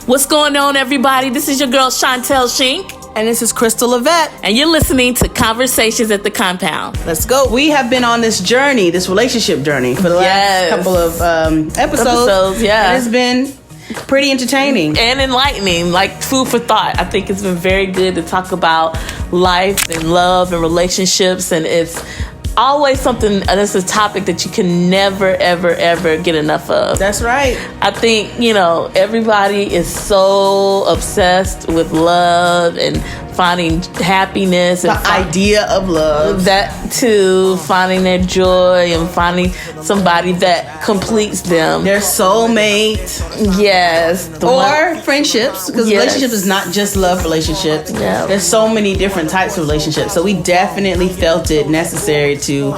What's going on, everybody? This is your girl, Chantel Shink. And this is Crystal Levette. And you're listening to Conversations at the Compound. Let's go. We have been on this journey, this relationship journey, for the last couple of episodes. Yeah. And it's been pretty entertaining. And enlightening, like food for thought. I think it's been very good to talk about life and love and relationships. And it's always something, and it's a topic that you can never, ever, ever get enough of. That's right. I think, everybody is so obsessed with love and finding happiness. And the idea of love. That too, finding their joy and finding somebody that completes them. Their soulmate. Yes. Or friendships, because relationship is not just love relationships. Yeah. There's so many different types of relationships. So we definitely felt it necessary to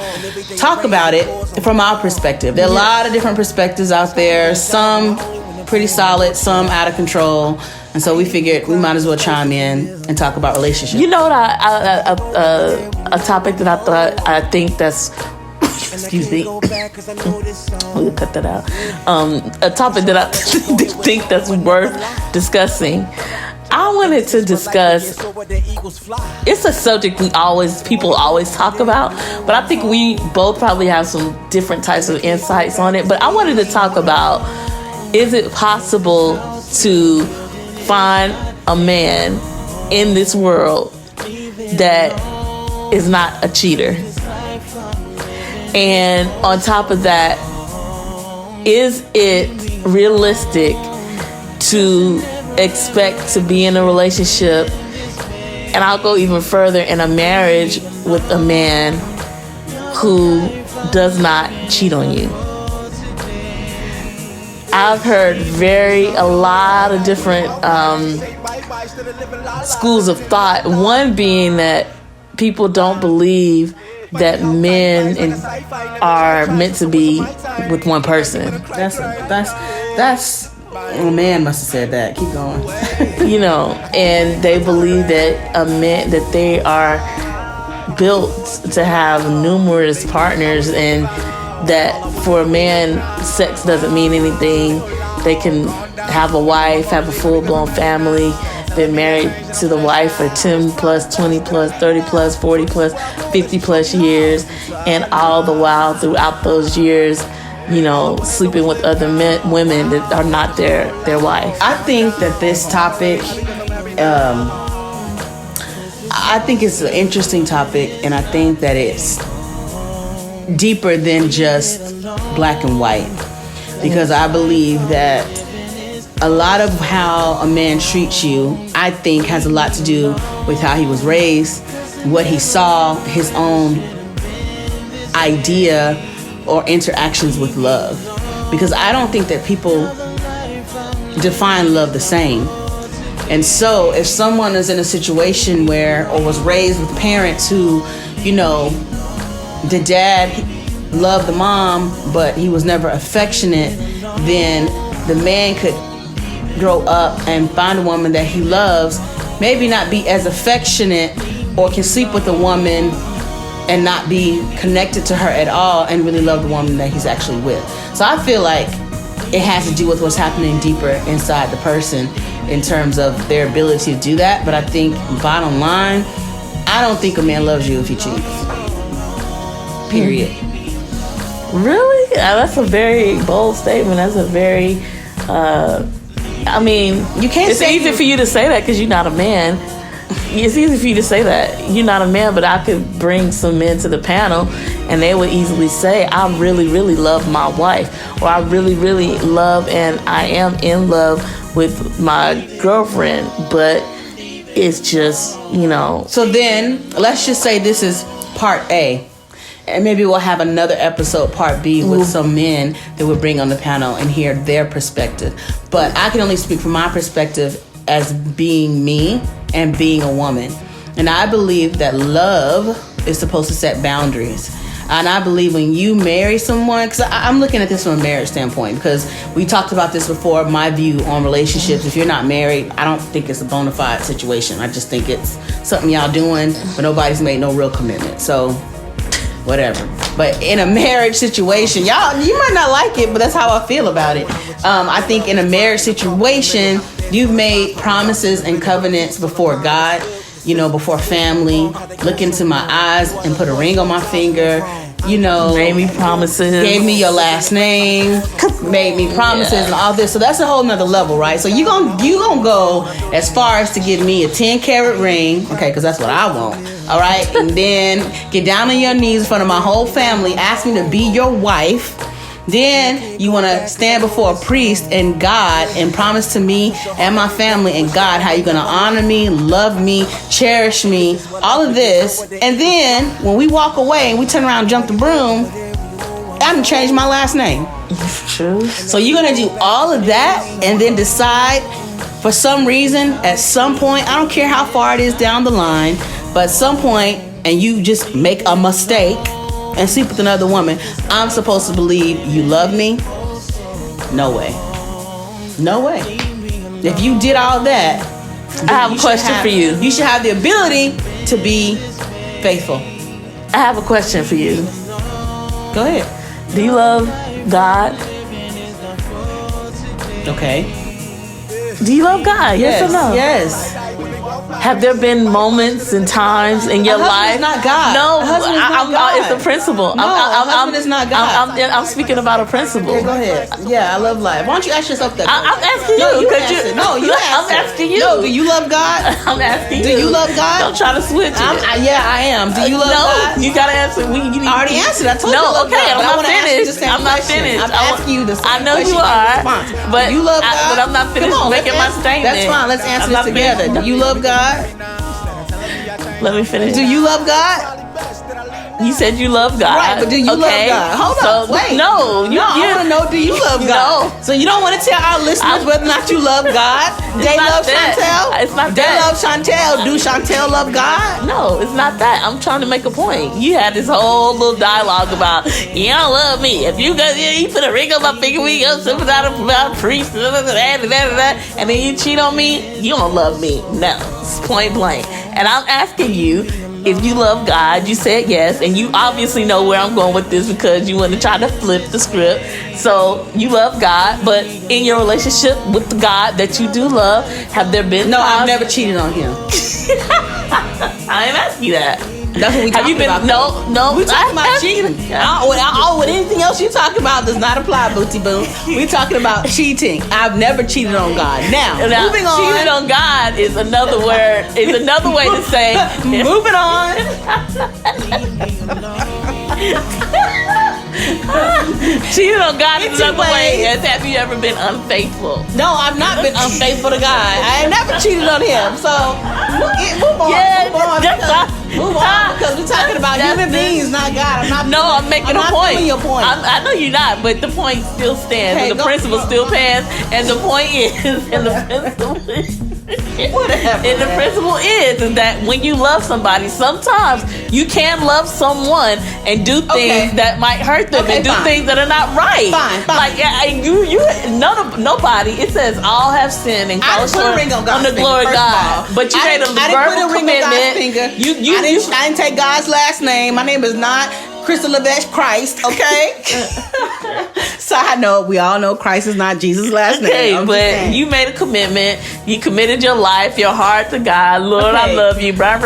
talk about it from our perspective. There are a lot of different perspectives out there. Some pretty solid, some out of control. And so we figured we might as well chime in and talk about relationships. You know what? A topic that I think that's excuse me. We'll cut that out. A topic that I think that's worth discussing. I wanted to discuss. It's a subject people always talk about, but I think we both probably have some different types of insights on it. But I wanted to talk about: is it possible to find a man in this world that is not a cheater? And on top of that, is it realistic to expect to be in a relationship, and I'll go even further, in a marriage with a man who does not cheat on you? I've heard a lot of different schools of thought. One being that people don't believe that men are meant to be with one person. That's a man must have said that. Keep going. And they believe that they are built to have numerous partners, and that for a man, sex doesn't mean anything. They can have a wife, have a full-blown family, been married to the wife for 10 plus, 20 plus, 30 plus, 40 plus, 50 plus years, and all the while throughout those years, sleeping with other women that are not their wife. I think that this topic, I think it's an interesting topic, and I think that it's deeper than just black and white, because I believe that a lot of how a man treats you, I think, has a lot to do with how he was raised, what he saw, his own idea or interactions with love. Because I don't think that people define love the same. And so if someone is in a situation where, or was raised with parents who, the dad loved the mom, but he was never affectionate, then the man could grow up and find a woman that he loves, maybe not be as affectionate, or can sleep with a woman and not be connected to her at all, and really love the woman that he's actually with. So I feel like it has to do with what's happening deeper inside the person in terms of their ability to do that. But I think, bottom line, I don't think a man loves you if he cheats. Period. Really? That's a very bold statement. That's a very, you can't it's say easy for you to say that because you're not a man. It's easy for you to say that. You're not a man, but I could bring some men to the panel and they would easily say, I really, really love my wife, or I really, really love and I am in love with my girlfriend, but it's just, So then, let's just say this is part A. And maybe we'll have another episode, part B, with some men that we'll bring on the panel and hear their perspective. But I can only speak from my perspective as being me and being a woman. And I believe that love is supposed to set boundaries. And I believe when you marry someone, because I'm looking at this from a marriage standpoint, because we talked about this before, my view on relationships. If you're not married, I don't think it's a bona fide situation. I just think it's something y'all doing, but nobody's made no real commitment. So whatever. But in a marriage situation, you might not like it, but that's how I feel about it. I think in a marriage situation, You've made promises and covenants before God, before family. Look into my eyes and put a ring on my finger. Made me promises. Gave me your last name. Made me promises and all this. So that's a whole nother level, right? So you gonna go as far as to give me a 10-carat ring, okay? Because that's what I want. All right, and then get down on your knees in front of my whole family, ask me to be your wife. Then you want to stand before a priest and God and promise to me and my family and God how you're going to honor me, love me, cherish me, all of this. And then when we walk away and we turn around and jump the broom, I'm going to change my last name. True. So you're going to do all of that and then decide for some reason at some point, I don't care how far it is down the line, but at some point, and you just make a mistake and sleep with another woman, I'm supposed to believe you love me? No way. No way. If you did all that, I have a question for you. You should have the ability to be faithful. I have a question for you. Go ahead. Do you love God? Okay. Do you love God? Yes or no? Yes. Have there been moments and times in your life? Not God. No, God. It's a principle. No, husband is not God. I'm speaking about a principle. Yeah, go ahead. Yeah, I love life. Why don't you ask yourself that? I'm asking you. I'm asking you. No, do you love God? I'm asking you. Do you love God? Don't try to switch it. I am. Do you love God? No, you gotta answer. I already answered. I told you. No, okay, God, I'm not finished. I'm not finished. I'm asking you the same I know question. you are, but you love God? But I'm not finished making my statement. That's fine. Let's answer this together. Do you love God? Let me finish. Do you love God? You said you love God. Right, but do you love God? Hold on, wait. No, I want to know, do you love God? No. So you don't want to tell our listeners whether or not you love God? They love Chantel? It's not they that. Love Chantel. Do Chantel love God? No, it's not that. I'm trying to make a point. You had this whole little dialogue about, you don't love me. If you put a ring on my finger, we go sit without a priest, and then you cheat on me, you don't love me. No, it's point blank. And I'm asking you, if you love God, you said yes, and you obviously know where I'm going with this because you want to try to flip the script. So you love God, but in your relationship with the God that you do love, have there been No, times? I've never cheated on him. I didn't ask you that. That's what we talking about. No. We talking about cheating. With anything else you talking about does not apply, Booty Boo. We talking about cheating. I've never cheated on God. Now moving on. Cheating on God is another word. Is another way to say. Moving on. Cheating on God is another way. Have you ever been unfaithful? No, I've not been unfaithful to God. I ain't never cheated on him. So move on. Move on because we're talking about human beings, not God. I'm making a point. Your point. I know you're not, but the point still stands, and the principle still stands. And the point is, and the principle. Whatever. And the principle is that when you love somebody, sometimes you can love someone and do things that might hurt them and do things that are not right. Fine. Like nobody. It says all have sinned and fall short on the glory of God. But you made a verbal commitment. I didn't take God's last name. My name is not Crystal Lavesh Christ, okay? So I know, we all know Christ is not Jesus' last name. Okay, but you made a commitment. You committed your life, your heart to God. Lord, I love you. Burn.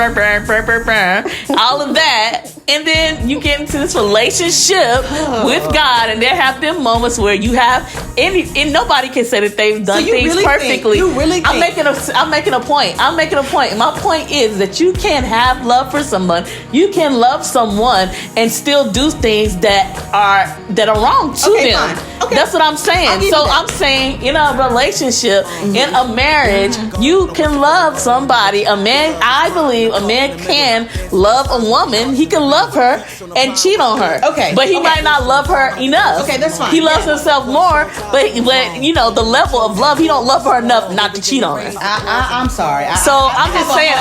All of that. And then you get into this relationship with God, and there have been moments where you have and nobody can say that they've done things perfectly. You really think. I'm making a point. And my point is that you can have love for someone. You can love someone and still do things that are wrong to them. Fine. Okay. That's what I'm saying. So I'm saying in a relationship, in a marriage, you can love somebody. I believe a man can love a woman. He can love her and cheat on her. Okay. But he might not love her enough. Okay, that's fine. He loves himself more, but the level of love, he don't love her enough not to cheat on her. I'm sorry. I'm just saying,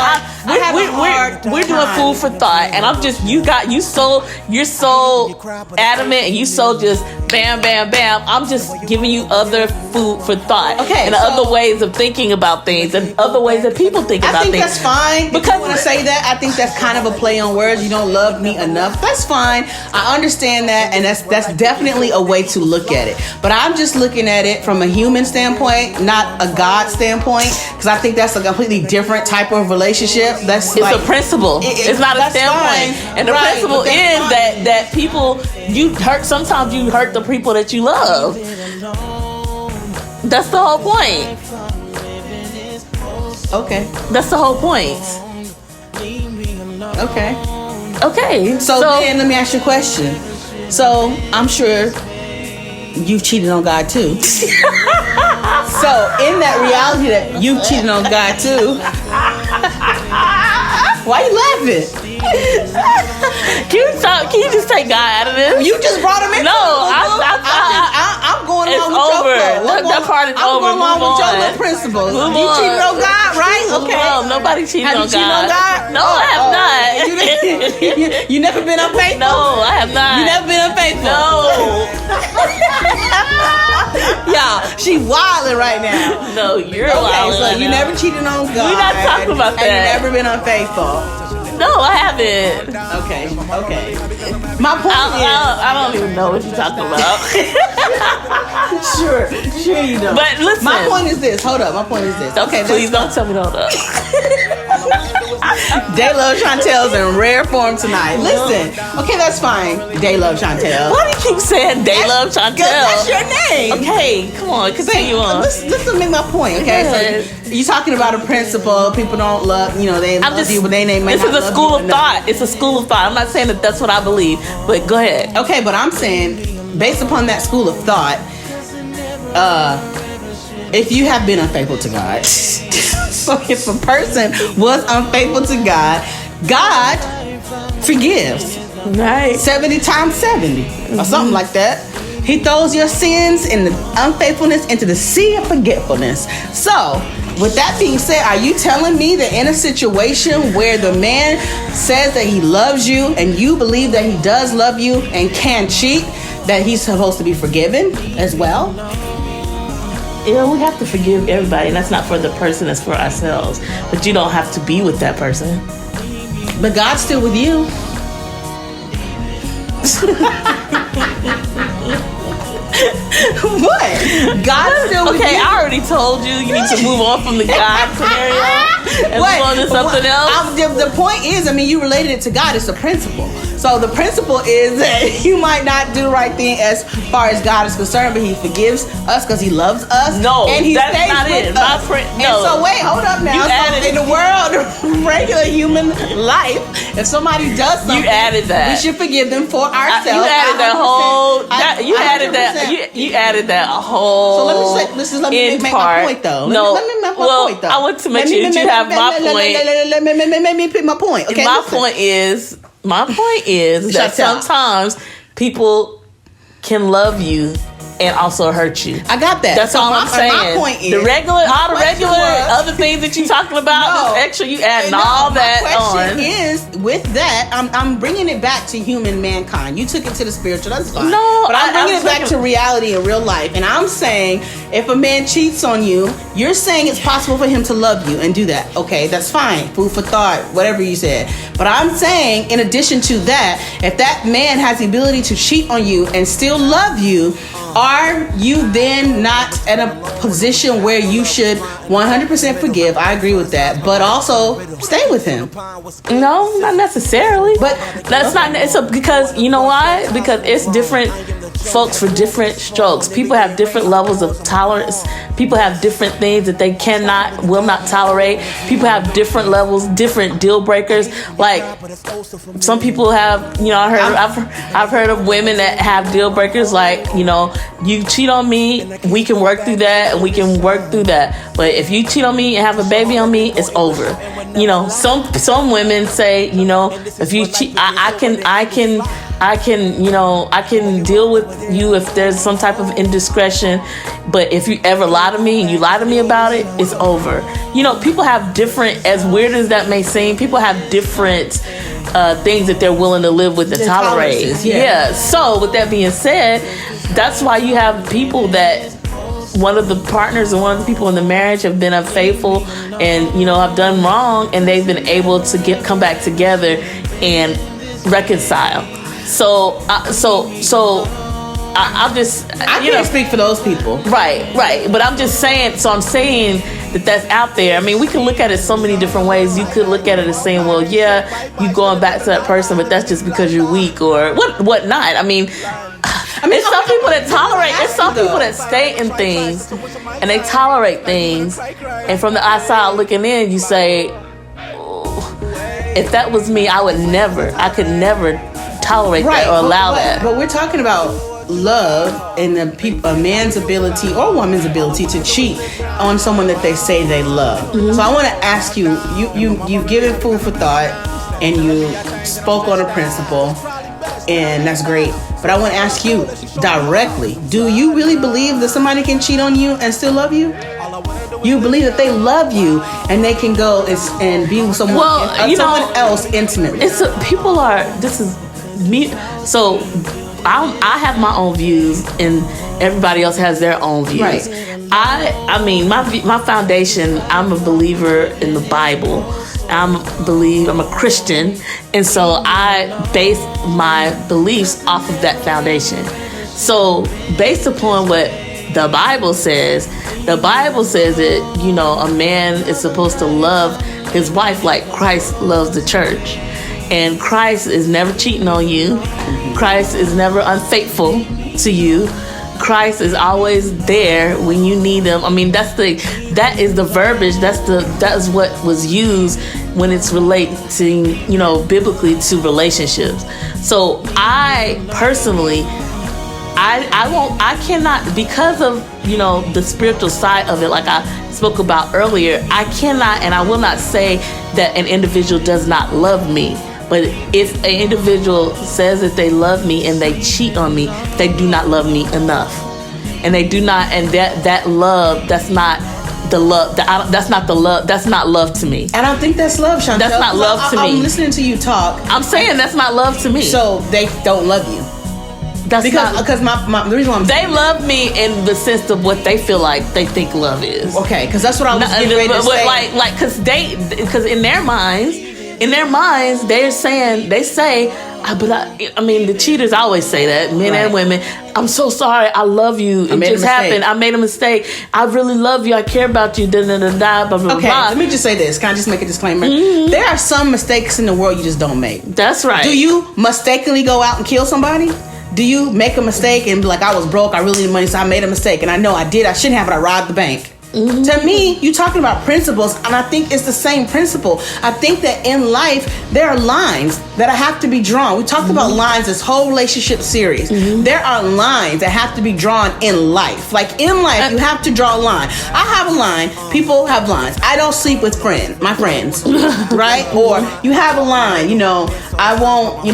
we're doing food for thought, and I'm just you're so adamant, and you so just bam, bam, bam. I'm just giving you other food for thought, and other ways of thinking about things, and other ways that people think about things. I think that's fine. Because when I say that, I think that's kind of a play on words. You don't love love me enough. That's fine. I understand that, and that's definitely a way to look at it. But I'm just looking at it from a human standpoint, not a God standpoint, because I think that's a completely different type of relationship. It's a principle. It's not a standpoint. Fine. And the principle is that people, sometimes you hurt the people that you love. That's the whole point. Okay. That's the whole point. Okay. So then let me ask you a question. So I'm sure you've cheated on God too. So in that reality that you've cheated on God too, why are you laughing? Can you just take God out of this? You just brought him in. No, I'm going along with your flow. That part is over. I'm going along with your little principles. You cheated on God, right? Okay. No, nobody cheated on God. Have you cheated on God? No, I have not. You never been unfaithful? No, I have not. You never been unfaithful? No. Y'all, she wilding right now. No, you're wilding. So you never cheated on God. We're not talking about that. And you never been unfaithful. No, I haven't. Okay. My point is, I don't even know what you're talking about. Sure you know. But listen, my point is this. Hold up. My point is this. Okay, please don't tell me to hold up. They Love Chantel's in rare form tonight. Listen. Okay, that's fine. They Love Chantel. Why do you keep saying They Love Chantel? That's your name. Okay, come on, continue on. Listen to me, my point. Okay, so you're talking about a principle. People don't love, they love you, but they may not love you. This is a school of thought. It's a school of thought. I'm not saying that that's what I believe, but go ahead. Okay, but I'm saying, based upon that school of thought, if you have been unfaithful to God, so if a person was unfaithful to God, God forgives. Right. 70 times 70 or something like that. He throws your sins and the unfaithfulness into the sea of forgetfulness. So, with that being said, are you telling me that in a situation where the man says that he loves you and you believe that he does love you and can cheat, that he's supposed to be forgiven as well? We have to forgive everybody, and that's not for the person, that's for ourselves. But you don't have to be with that person. But God's still with you. What? God's still with you. Okay, I already told you need to move on from the God scenario and move on to something else. The point is, you related it to God. It's a principle. So the principle is that you might not do the right thing as far as God is concerned, but he forgives us because he loves us. No, and he that's stays not with it. us. And so wait, hold up now. So in the world of regular human life, if somebody does something, you added that. We should forgive them for ourselves. You added that whole. You added that whole. So let me make my point though. Let me make my point though. I want to make sure that you have my point. Let me pick my point. Okay. My point is that sometimes people can love you and also hurt you. I got that. That's all I'm saying. My point is, all the regular other things that you're talking about, this extra, you adding all that on. My question is, with that, I'm bringing it back to human mankind. You took it to the spiritual, that's fine. No, but I'm bringing it back to reality in real life. And I'm saying, if a man cheats on you, you're saying it's possible for him to love you and do that. Okay, that's fine. Food for thought, whatever you said. But I'm saying, in addition to that, if that man has the ability to cheat on you and still love you, are you then not in a position where you should 100% forgive? I agree with that, but also stay with him. No, not necessarily. But that's not. Because you know why? Because it's different folks for different strokes. People have different levels of tolerance. People have different things that they will not tolerate. People have different levels, different deal breakers. Like some people have, I've heard of women that have deal breakers. Like, you cheat on me, we can work through that, and we can work through that. But if you cheat on me and have a baby on me, it's over. Some women say, if you cheat, I can deal with you if there's some type of indiscretion, but if you ever lie to me and you lie to me about it, it's over. People have different, as weird as that may seem, people have different things that they're willing to live with and tolerate. Yeah. So with that being said, that's why you have people that one of the partners and one of the people in the marriage have been unfaithful and have done wrong, and they've been able to come back together and reconcile. So I'm just, I can't speak for those people. Right. But I'm just saying, I'm saying that that's out there. I mean, we can look at it so many different ways. You could look at it as saying, well, yeah, you going back to that person, but that's just because you're weak or what not. I mean, there's some people that tolerate, there's some people that stay in things and they tolerate things. And from the outside looking in, you say, oh, if that was me, I could never tolerate that or allow that. But we're talking about love and a man's ability or woman's ability to cheat on someone that they say they love. Mm-hmm. So I want to ask you, you've given food for thought and you spoke on a principle, and that's great. But I want to ask you directly, do you really believe that somebody can cheat on you and still love you? You believe that they love you and they can go and be with someone else intimately? This is me. So I have my own views and everybody else has their own views. Right. I mean, my foundation, I'm a believer in the Bible. I'm a Christian, and so I base my beliefs off of that foundation. So based upon what the Bible says that, a man is supposed to love his wife like Christ loves the church. And Christ is never cheating on you. Christ is never unfaithful to you. Christ is always there when you need him. I mean, that is the verbiage. That's what was used when it's relating, biblically to relationships. So I personally, I cannot, because of, the spiritual side of it, like I spoke about earlier, I cannot and I will not say that an individual does not love me. But if an individual says that they love me and they cheat on me, they do not love me enough. And they do not, and that love, that's not the love, that's not the love, that's not love to me. I don't think that's love, Chantel. That's not love to me. I'm listening to you talk. I'm saying that's not love to me. So they don't love you. Because the reason why they love me in the sense of what they feel like they think love is. Okay, because that's what I was getting ready to say. Because in their minds, they say, the cheaters always say that, men and women. I'm so sorry. I love you. It just happened. I made a mistake. I really love you. I care about you. Blah, blah, blah, blah. Okay, let me just say this. Can I just make a disclaimer? Mm-hmm. There are some mistakes in the world you just don't make. That's right. Do you mistakenly go out and kill somebody? Do you make a mistake and be like, I was broke, I really need money, so I made a mistake, and I know I did, I shouldn't have it, I robbed the bank? Mm-hmm. To me, you're talking about principles, and I think it's the same principle. I think that in life, there are lines that have to be drawn. We talked about lines this whole relationship series. Mm-hmm. There are lines that have to be drawn in life. Like in life, you have to draw a line. I have a line. People have lines. I don't sleep with my friends, right? Or you have a line, I won't,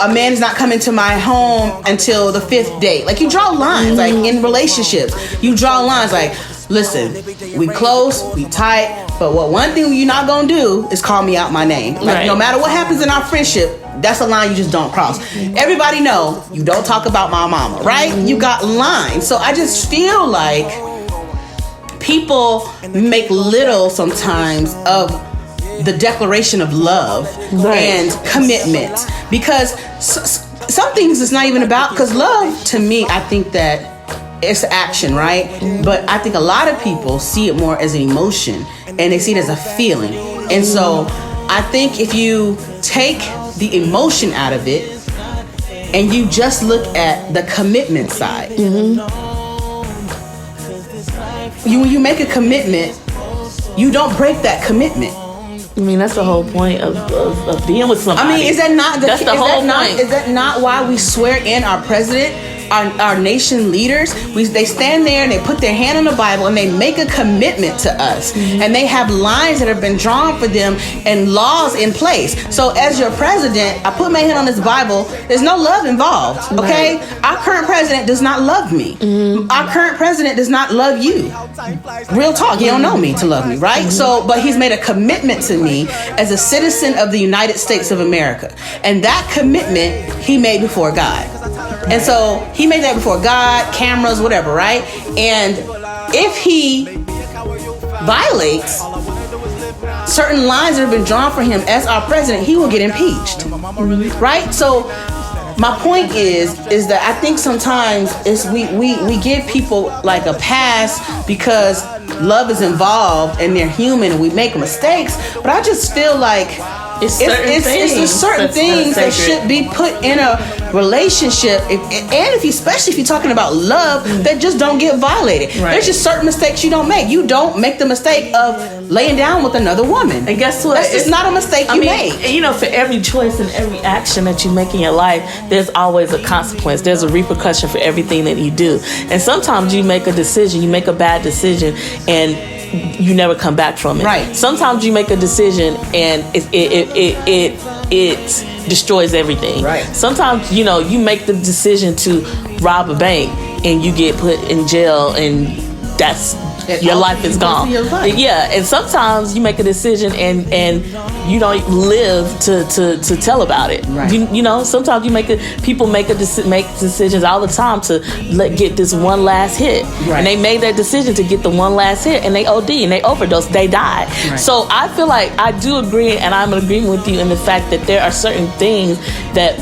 a man's not coming to my home until the 5th date. Like you draw lines, like in relationships, you draw lines like, listen, we close, we tight, but one thing you're not gonna do is call me out my name. Like no matter what happens in our friendship, that's a line you just don't cross. Everybody know you don't talk about my mama, right? You got lines. So I just feel like people make little sometimes of the declaration of love and commitment, because some things it's not even about, because love to me, I think that it's action, right? But I think a lot of people see it more as an emotion and they see it as a feeling. And so I think if you take the emotion out of it and you just look at the commitment side, when you make a commitment, you don't break that commitment. I mean, that's the whole point of being with somebody. I mean, is that not that's the whole point? Is that not why we swear in our president, our nation leaders? They stand there and they put their hand on the Bible and they make a commitment to us. And they have lines that have been drawn for them and laws in place. So as your president, I put my hand on this Bible. There's no love involved, okay? Right. Our current president does not love me. Our current president does not love you. Real talk, he don't know me to love me, right? So, but he's made a commitment to me as a citizen of the United States of America. And that commitment he made before God. And so he made that before God, cameras, whatever, right? And if he violates certain lines that have been drawn for him as our president, he will get impeached. Right? So my point is that I think sometimes we give people like a pass because love is involved and they're human and we make mistakes. But I just feel like it's certain things that should be put in a relationship, especially if you're talking about love, that just don't get violated. Right. There's just certain mistakes you don't make. You don't make the mistake of laying down with another woman. And guess what? That's just not a mistake you make. For every choice and every action that you make in your life, there's always a consequence. There's a repercussion for everything that you do. And sometimes you make a decision, you make a bad decision, and you never come back from it. Right. Sometimes you make a decision and it destroys everything. Right. Sometimes you make the decision to rob a bank and you get put in jail and that's your life is gone. Yeah, and sometimes you make a decision and you don't live to tell about it. Right. Sometimes people make decisions all the time to get this one last hit. Right. And they made that decision to get the one last hit and they OD and they overdose, they died. Right. So I feel like I do agree, and I'm in agreement with you in the fact that there are certain things that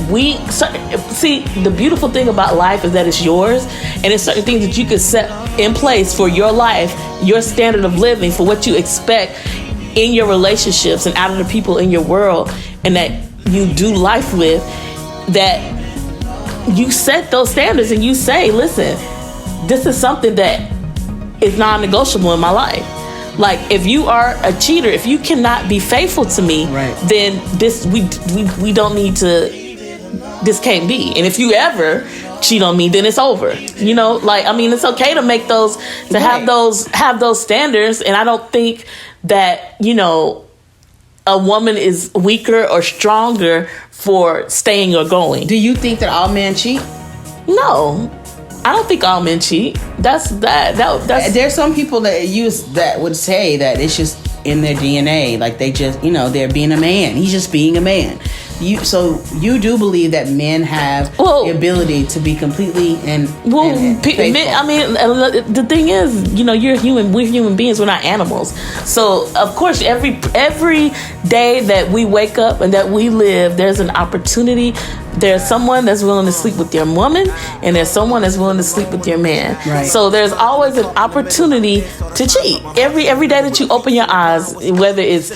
see, the beautiful thing about life is that it's yours, and it's certain things that you can set in place for your life, your standard of living, for what you expect in your relationships and out of the people in your world and that you do life with, that you set those standards and you say, listen, this is something that is non-negotiable in my life. Like, if you are a cheater, if you cannot be faithful to me, right, then we don't need to, this can't be. And if you ever cheat on me, then it's over. It's okay to make those, to have those standards. And I don't think that, a woman is weaker or stronger for staying or going. Do you think that all men cheat? No, I don't think all men cheat. That's There's some people that would say that it's just in their DNA, like they just, they're being a man. He's just being a man. So you do believe that men have the ability to be completely and faithful. The thing is, you're human. We're human beings. We're not animals. So of course, every day that we wake up and that we live, there's an opportunity. There's someone that's willing to sleep with your woman, and there's someone that's willing to sleep with your man. Right. So there's always an opportunity to cheat. Every day that you open your eyes, whether it's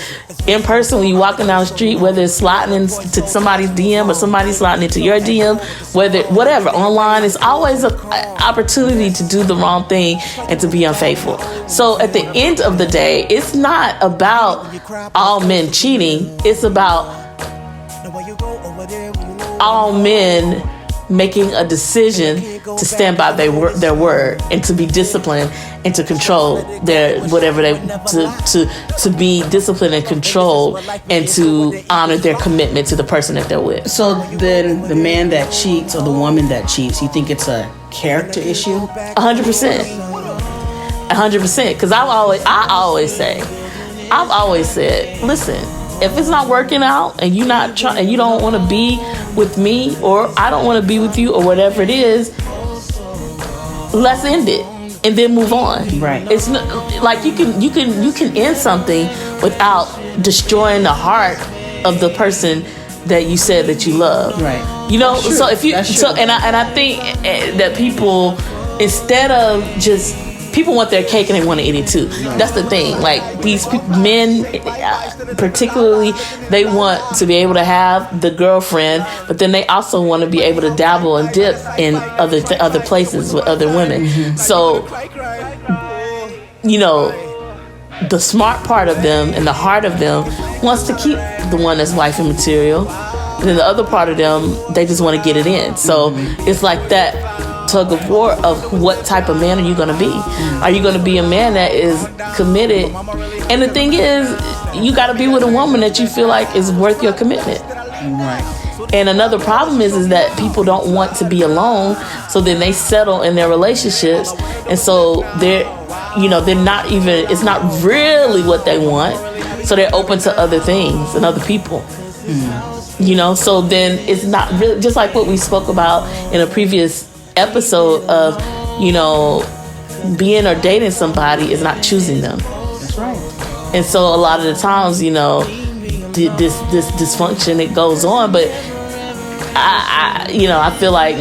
in person when you're walking down the street, whether it's sliding into somebody's DM or somebody sliding into your DM, whatever, online, it's always an opportunity to do the wrong thing and to be unfaithful. So at the end of the day, it's not about all men cheating. It's about all men making a decision to stand by their word and to be disciplined and to control their whatever to be disciplined and controlled and to honor their commitment to the person that they're with. So then the man that cheats or the woman that cheats, you think it's a character issue? 100%. 100%. Because I've always said, listen, if it's not working out and you don't want to be with me, or I don't want to be with you, or whatever it is, let's end it and then move on. Right. It's not, like you can end something without destroying the heart of the person that you said that you love. Right. So if you and I think that people, instead of just, people want their cake and they want to eat it too. That's the thing. Like, these men, particularly, they want to be able to have the girlfriend, but then they also want to be able to dabble and dip in other places with other women. Mm-hmm. So, the smart part of them and the heart of them wants to keep the one that's wifey material, and then the other part of them, they just want to get it in. So it's like that tug of war of what type of man are you going to be? Are you going to be a man that is committed? And the thing is, you got to be with a woman that you feel like is worth your commitment. Right. And another problem is that people don't want to be alone, so then they settle in their relationships, and so they're not even, it's not really what they want, so they're open to other things and other people. So then it's not really, just like what we spoke about in a previous episode of, being or dating somebody is not choosing them. That's right. And so a lot of the times, this dysfunction, it goes on. But I feel like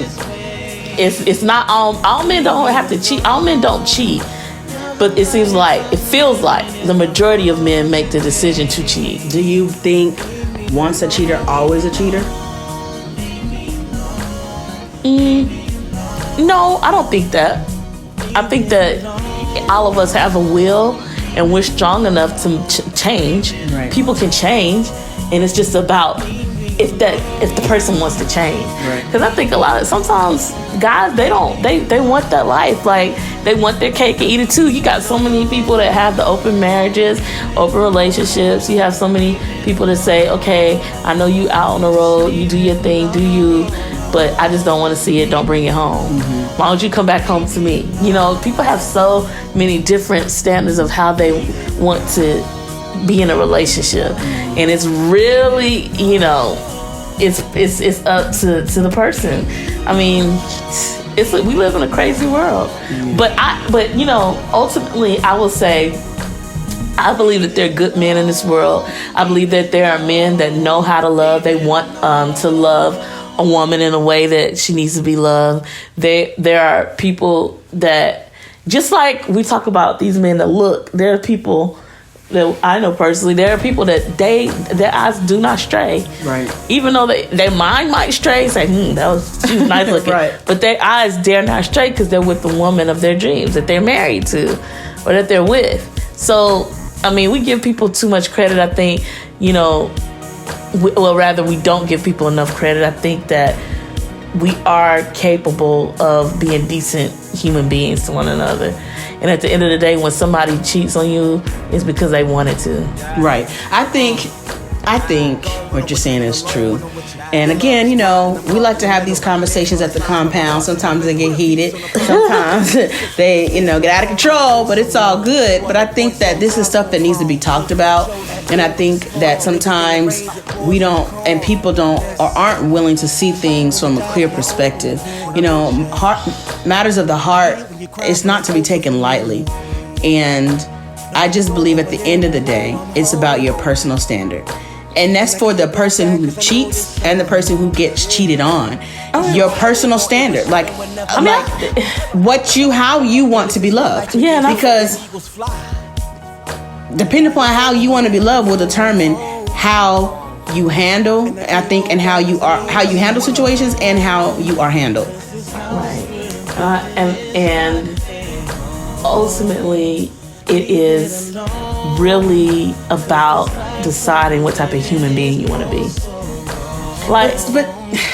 it's not all men don't have to cheat. All men don't cheat. But it feels like the majority of men make the decision to cheat. Do you think once a cheater, always a cheater? No, I don't think that. I think that all of us have a will and we're strong enough to change. Right. People can change, and it's just about if the person wants to change. Because I think sometimes guys, they want that life. Like, they want their cake and eat it too. You got so many people that have the open marriages, open relationships. You have so many people that say, okay, I know you out on the road, you do your thing, do you, but I just don't want to see it. Don't bring it home. Why don't you come back home to me? People have so many different standards of how they want to be in a relationship, and it's really, it's up to the person. I mean, we live in a crazy world, but ultimately, I will say, I believe that there are good men in this world. I believe that there are men that know how to love. They want to love a woman in a way that she needs to be loved. There are people that, just like we talk about these men that look, there are people that I know personally, there are people that their eyes do not stray. Right. Even though their mind might stray, say, she was nice looking. Right. But their eyes dare not stray because they're with the woman of their dreams that they're married to or that they're with. So, I mean, we give people too much credit, I think, we don't give people enough credit. I think that we are capable of being decent human beings to one another. And at the end of the day, when somebody cheats on you, it's because they wanted to. Right. I think what you're saying is true. And again, we like to have these conversations at the compound. Sometimes they get heated. Sometimes they, get out of control, but it's all good. But I think that this is stuff that needs to be talked about. And I think that sometimes we don't, and people don't or aren't willing to see things from a clear perspective. Matters of the heart, it's not to be taken lightly. And I just believe at the end of the day, it's about your personal standard. And that's for the person who cheats and the person who gets cheated on. Your personal standard, how you want to be loved. Yeah, because depending upon how you want to be loved will determine how you handle, I think, and how you handle situations and how you are handled. Right. And ultimately, it is really about deciding what type of human being you want to be. But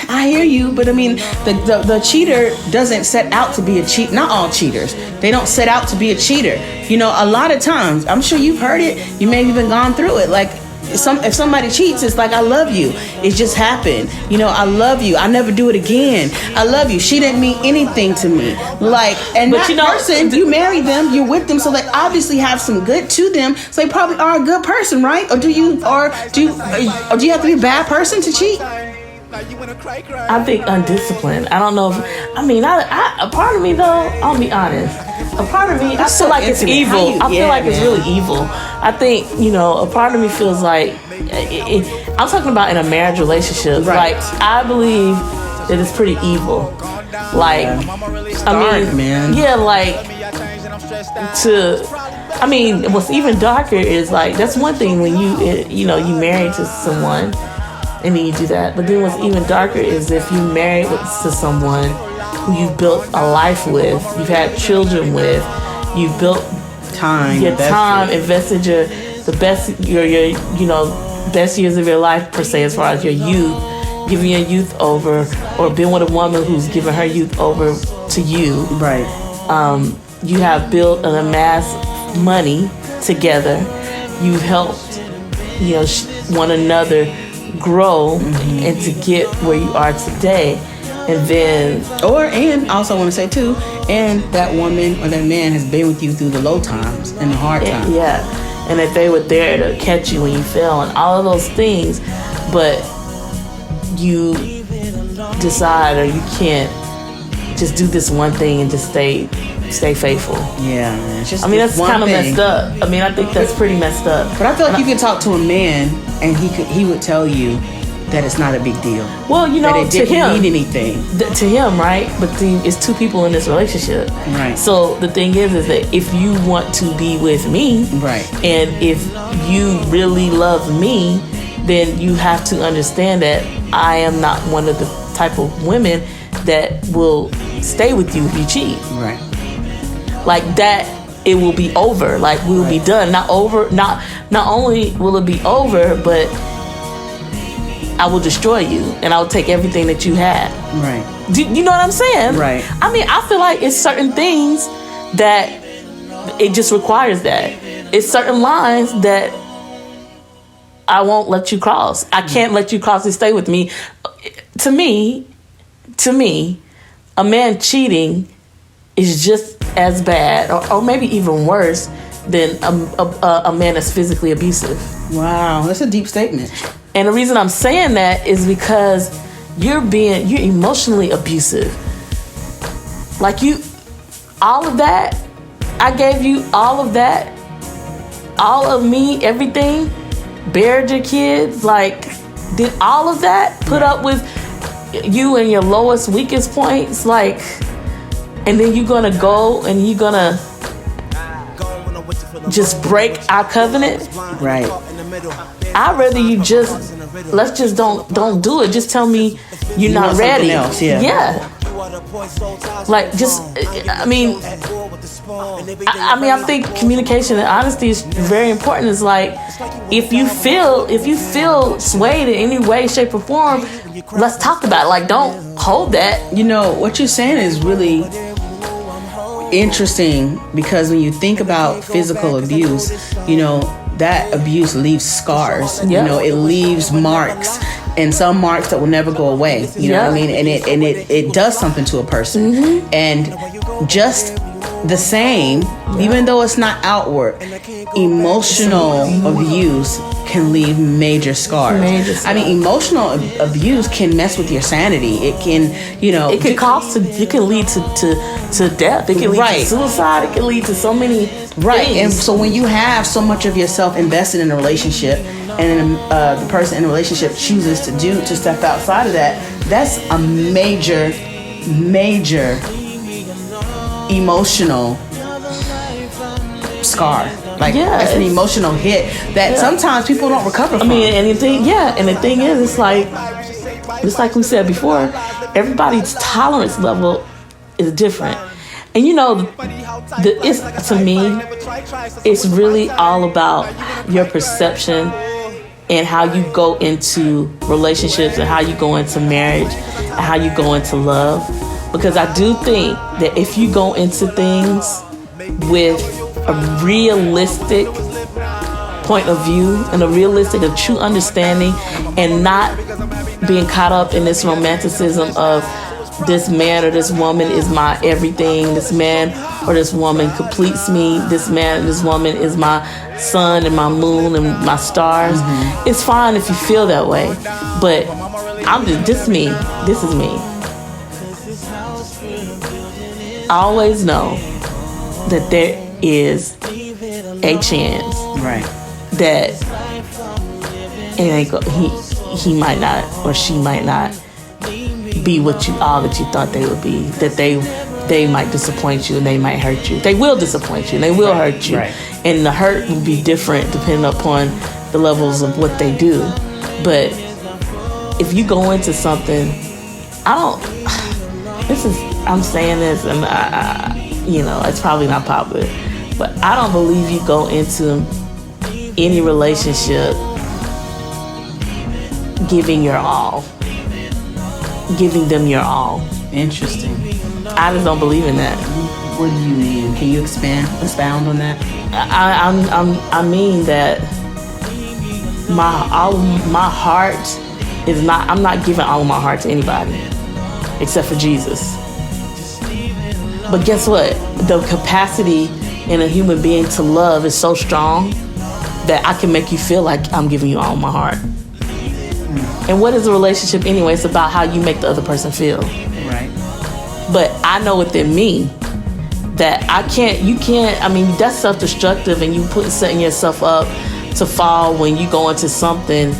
I hear you. But I mean, the cheater doesn't set out to be a cheat. Not all cheaters. They don't set out to be a cheater. A lot of times, I'm sure you've heard it. You may have even gone through it. Like, if somebody cheats, it's like, I love you. It just happened. I love you. I never do it again. I love you. She didn't mean anything to me. Person, you married them, you're with them, so they obviously have some good to them. So they probably are a good person, right? Or do you have to be a bad person to cheat? I think undisciplined. I don't know if, a part of me though, I'll be honest. A part of me, I feel like it's evil. I feel like it's really evil. I think, a part of me feels like, I'm talking about in a marriage relationship. Right. Like, I believe that it's pretty evil. Like, man. Yeah, what's even darker is that's one thing when you married to someone and then you do that. But then what's even darker is if you married to someone who you built a life with, you've had children with, you've built invested the best best years of your life per se, as far as your youth, giving your youth over, or being with a woman who's giving her youth over to you. Right. You have built and amassed money together. You've helped, one another grow and to get where you are today. And also want to say too, and that woman or that man has been with you through the low times and the hard times. Yeah. And that they were there to catch you when you fell and all of those things, but you decide or you can't just do this one thing and just stay faithful. Yeah, man. It's just I mean, that's kind of messed up. I mean, I think that's pretty messed up. But I feel like you could talk to a man and he would tell you that it's not a big deal. Well, you know, that it didn't to him, need anything. To him, right? But it's two people in this relationship. Right. So the thing is that if you want to be with me, right, and if you really love me, then you have to understand that I am not one of the type of women that will stay with you if you cheat. Right. Like that, it will be over. Like we will be done. Not only will it be over, but I will destroy you and I will take everything that you had. Right. You know what I'm saying? Right. I mean, I feel like it's certain things that it just requires that. It's certain lines that I won't let you cross. I can't let you cross and stay with me. To me, a man cheating is just as bad or maybe even worse than a man that's physically abusive. Wow, that's a deep statement. And the reason I'm saying that is because you're emotionally abusive. Like all of that, I gave you all of that, all of me, everything, buried your kids, like did all of that, put up with you and your lowest, weakest points, like, and then you're gonna go and you're gonna just break our covenant. Right. I'd rather you let's just don't do it. Just tell me you're not ready. Else, yeah. Like I mean, I think communication and honesty is very important. It's like if you feel swayed in any way, shape, or form, let's talk about it. Like, don't hold that. You know what you're saying is really interesting because when you think about physical abuse, you know, that abuse leaves scars. Yep. You know, it leaves marks, and some marks that will never go away. You know what I mean? And it does something to a person. Mm-hmm. And just the same, even though it's not outward, emotional abuse can leave major scars. I mean, emotional abuse can mess with your sanity. It can, you know, it can lead to death. It can lead to suicide. It can lead to so many things. And so when you have so much of yourself invested in a relationship, and the person in the relationship chooses to step outside of that, that's a major emotional scar. Like, that's an emotional hit that sometimes people don't recover from. I mean, and the thing is, it's like we said before, everybody's tolerance level is different. And you know, to me, it's really all about your perception and how you go into relationships and how you go into marriage and how you go into love. Because I do think that if you go into things with a realistic point of view and a true understanding, and not being caught up in this romanticism of this man or this woman is my everything, this man or this woman completes me, this man or this woman is my sun and my moon and my stars. Mm-hmm. It's fine if you feel that way, but this is me. I always know that there is a chance, that it ain't he might not or she might not be all that you thought they would be. That they might disappoint you and they might hurt you. They will disappoint you and they will hurt you, and the hurt will be different depending upon the levels of what they do. But if you go into something, I'm saying this, and it's probably not popular, but I don't believe you go into any relationship giving them your all. Interesting. I just don't believe in that. What do you mean? Can you expound on that? I mean that my heart is not. I'm not giving all of my heart to anybody except for Jesus. But guess what? The capacity in a human being to love is so strong that I can make you feel like I'm giving you all my heart. And what is a relationship anyway? It's about how you make the other person feel. Right. But I know within me that I mean, that's self-destructive, and you setting yourself up to fall when you go into something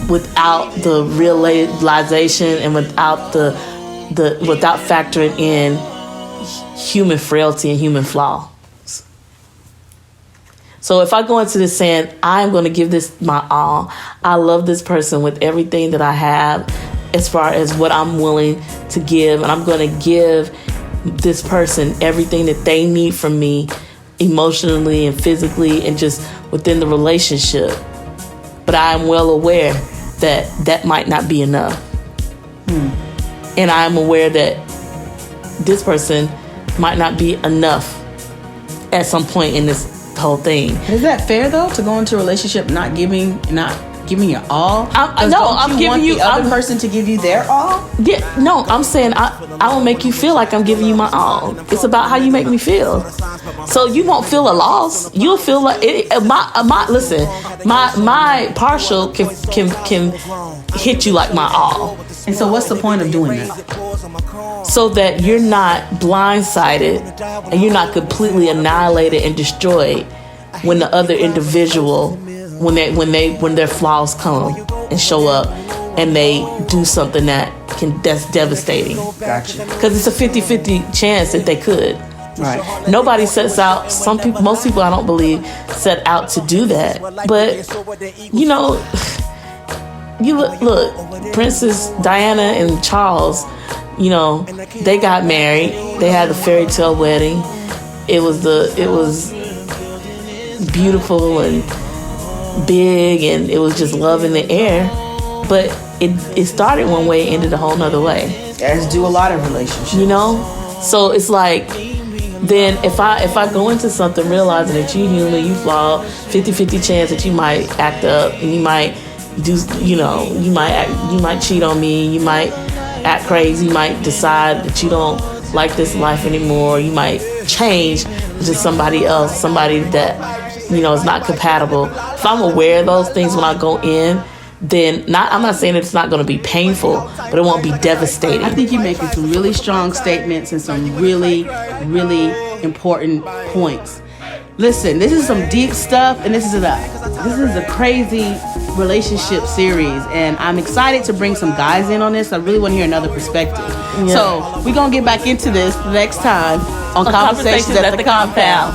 without the realization and without without factoring in human frailty and human flaw. So if I go into this saying, I'm going to give this my all, I love this person with everything that I have as far as what I'm willing to give, and I'm going to give this person everything that they need from me emotionally and physically and just within the relationship. But I am well aware that that might not be enough. And I am aware that this person might not be enough at some point in this whole thing. Is that fair though, to go into a relationship not giving your all? I'm giving you the other person to give you their all. Yeah, no, I'm saying I will make you feel like I'm giving you my all. It's about how you make me feel. So you won't feel a loss. You'll feel like my partial can hit you like my all. And so what's the point of doing that? So that you're not blindsided and you're not completely annihilated and destroyed when the other individual, when their flaws come and show up and they do something that's devastating. Gotcha. Because it's a 50-50 chance that they could. Right. Nobody sets out. Most people, I don't believe, set out to do that. But you know, you look, Princess Diana and Charles, you know, they got married. They had the fairy tale wedding. It was beautiful and big, and it was just love in the air. But it started one way, ended a whole nother way. As do a lot of relationships. You know? So it's like, then if I go into something realizing that you human, you flawed, 50-50 chance that you might act up and you might do, you know, you might cheat on me, you might act crazy, you might decide that you don't like this life anymore, you might change to somebody else, somebody that, you know, is not compatible. If I'm aware of those things when I go in, then I'm not saying it's not going to be painful, but it won't be devastating. I think you're making some really strong statements and some really, really important points. Listen, this is some deep stuff, and this is a crazy relationship series, and I'm excited to bring some guys in on this. I really want to hear another perspective. Yeah. So we're going to get back into this next time on Conversations at the Compound.